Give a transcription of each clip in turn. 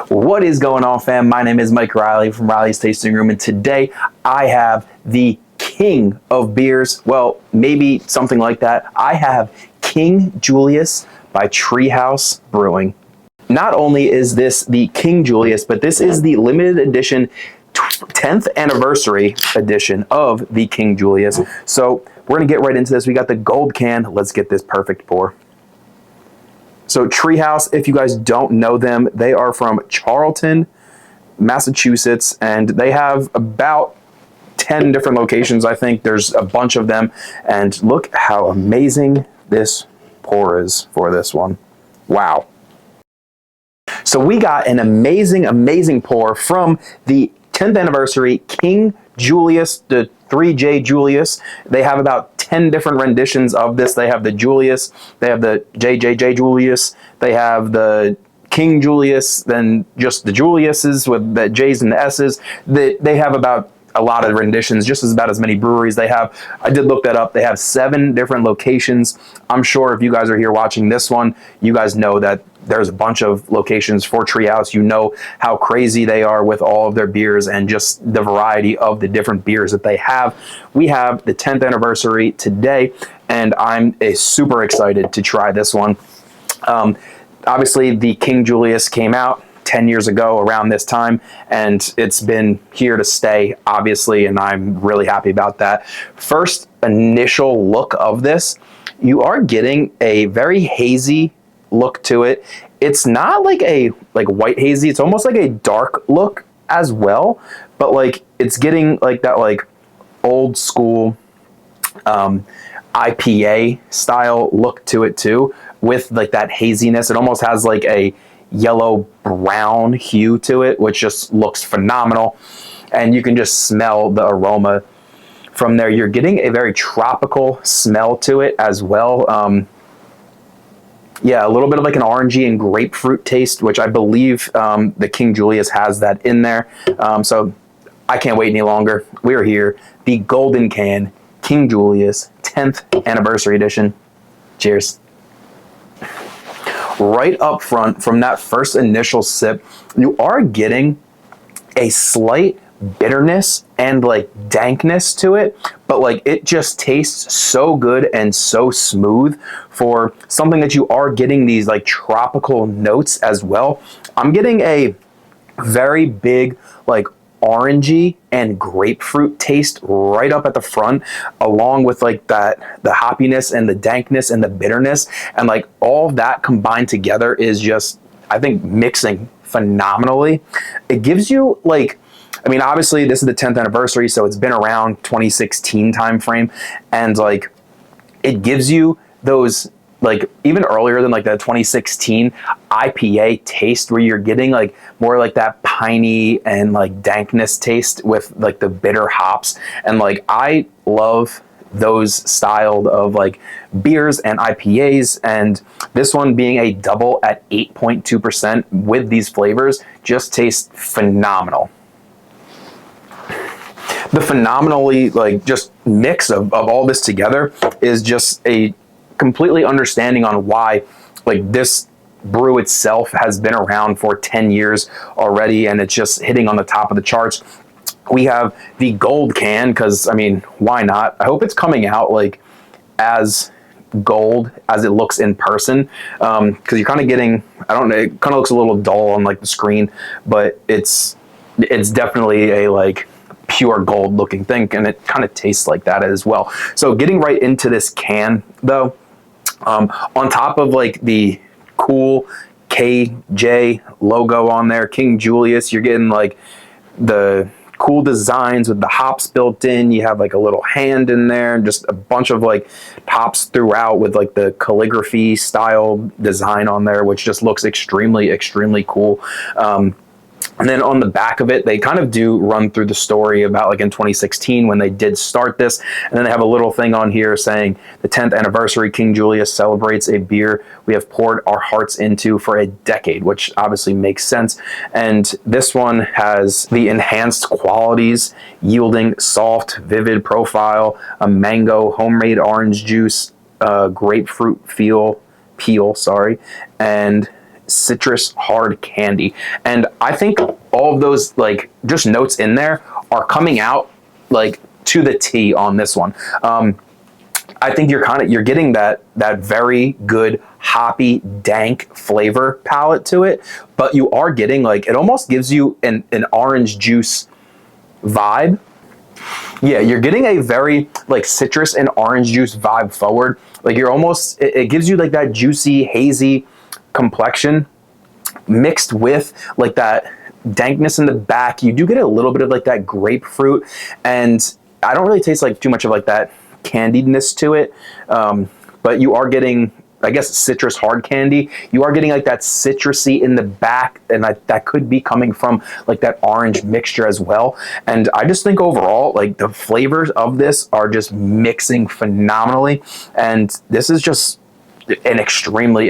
What is going on, fam? My name is Mike Riley from Riley's Tasting Room, and today I have the king of beers. Well, maybe something like that. I have King Julius by Treehouse Brewing. Not only is this the King Julius, but this is the limited edition 10th anniversary edition of the King Julius. So we're gonna get right into this. We got the gold can. Let's get this perfect pour. So Treehouse, if you guys don't know them, they are from Charlton, Massachusetts, and they have about 10 different locations. I think there's a bunch of them, and look how amazing this pour is for this one. Wow. So we got an amazing pour from the 10th anniversary King Julius, the 3JJuliusss. They have about 10 different renditions of this. They have the Julius, they have the JJJuliusss, they have the King Julius, then just the Julius's with the J's and the S's. They have about a lot of renditions, just about as many breweries they have. I did look that up. They have 7 different locations. I'm sure if you guys are here watching this one, you guys know that there's a bunch of locations for Treehouse. You know how crazy they are with all of their beers and just the variety of the different beers that they have. We have the 10th anniversary today, and I'm super excited to try this one. Obviously, the King Julius came out 10 years ago around this time, and it's been here to stay, obviously, and I'm really happy about that. First initial look of this, you are getting a very hazy look to it. It's not like a white hazy, it's almost like a dark look as well, but like it's getting like that like old school IPA style look to it too, with like that haziness. It almost has like a yellow brown hue to it, which just looks phenomenal, and you can just smell the aroma from there. You're getting a very tropical smell to it as well. Yeah, a little bit of like an orangey and grapefruit taste, which I believe the King Julius has that in there. So I can't wait any longer. We're here, the golden can King Julius 10th anniversary edition. Cheers. Right up front, from that first initial sip, you are getting a slight bitterness and like dankness to it, but like it just tastes so good and so smooth for something that you are getting these like tropical notes as well. I'm getting a very big like orangey and grapefruit taste right up at the front, along with like the hoppiness and the dankness and the bitterness, and like all that combined together is just, I think, mixing phenomenally. It gives you like, I mean, obviously this is the 10th anniversary, so it's been around 2016 time frame, and like it gives you those like even earlier than like the 2016 IPA taste, where you're getting like more like that piney and like dankness taste with like the bitter hops. And like I love those styled of like beers and IPAs, and this one being a double at 8.2% with these flavors just tastes phenomenal. The phenomenally like just mix of all this together is just a completely understanding on why like this brew itself has been around for 10 years already, and it's just hitting on the top of the charts. We have the gold can, because I mean, why not? I hope it's coming out like as gold as it looks in person, because you're kind of getting, I don't know, it kind of looks a little dull on like the screen, but it's definitely a like pure gold looking thing, and it kind of tastes like that as well. So getting right into this can though, on top of like the cool KJ logo on there, King Julius, you're getting like the cool designs with the hops built in. You have like a little hand in there, just a bunch of like hops throughout with like the calligraphy style design on there, which just looks extremely cool. And then on the back of it, they kind of do run through the story about like in 2016 when they did start this. And then they have a little thing on here saying the 10th anniversary King Julius celebrates a beer we have poured our hearts into for a decade, which obviously makes sense. And this one has the enhanced qualities, yielding soft, vivid profile, a mango, homemade orange juice, grapefruit peel, and citrus hard candy. And I think all of those like just notes in there are coming out like to the T on this one. I think you're getting that very good hoppy dank flavor palette to it, but you are getting like, it almost gives you an orange juice vibe. Yeah, you're getting a very like citrus and orange juice vibe forward. Like you're almost, it gives you like that juicy, hazy complexion mixed with like that dankness in the back. You do get a little bit of like that grapefruit, and I don't really taste like too much of like that candiedness to it, but you are getting, I guess, citrus hard candy. You are getting like that citrusy in the back, and that could be coming from like that orange mixture as well. And I just think overall, like the flavors of this are just mixing phenomenally, and this is just an extremely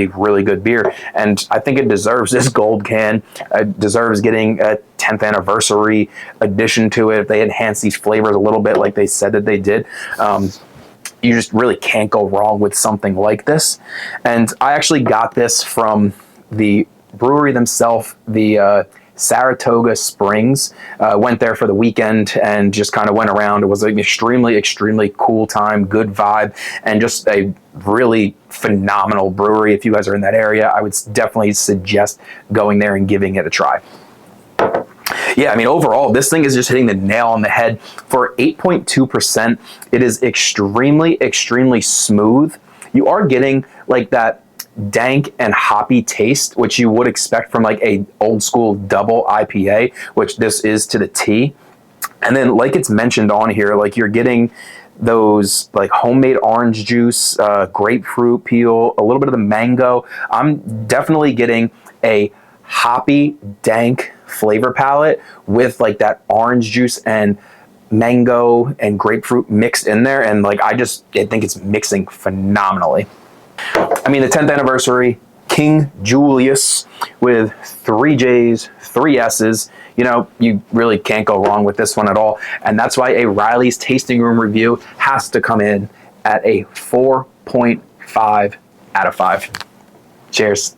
really good beer, and I think it deserves this gold can. It deserves getting a 10th anniversary addition to it. If they enhance these flavors a little bit like they said that they did, you just really can't go wrong with something like this. And I actually got this from the brewery themselves, the Saratoga Springs. Went there for the weekend and just kind of went around. It was an extremely cool time, good vibe, and just a really phenomenal brewery. If you guys are in that area, I would definitely suggest going there and giving it a try. Yeah, I mean, overall, this thing is just hitting the nail on the head. For 8.2%, it is extremely smooth. You are getting like that dank and hoppy taste, which you would expect from like a old school double IPA, which this is to the T. And then like it's mentioned on here, like you're getting those like homemade orange juice, grapefruit peel, a little bit of the mango. I'm definitely getting a hoppy dank flavor palette with like that orange juice and mango and grapefruit mixed in there, and like I think it's mixing phenomenally. I mean, the 10th anniversary King Julius with 3 J's, 3 S's. You know, you really can't go wrong with this one at all. And that's why a Riley's Tasting Room review has to come in at a 4.5 out of 5. Cheers.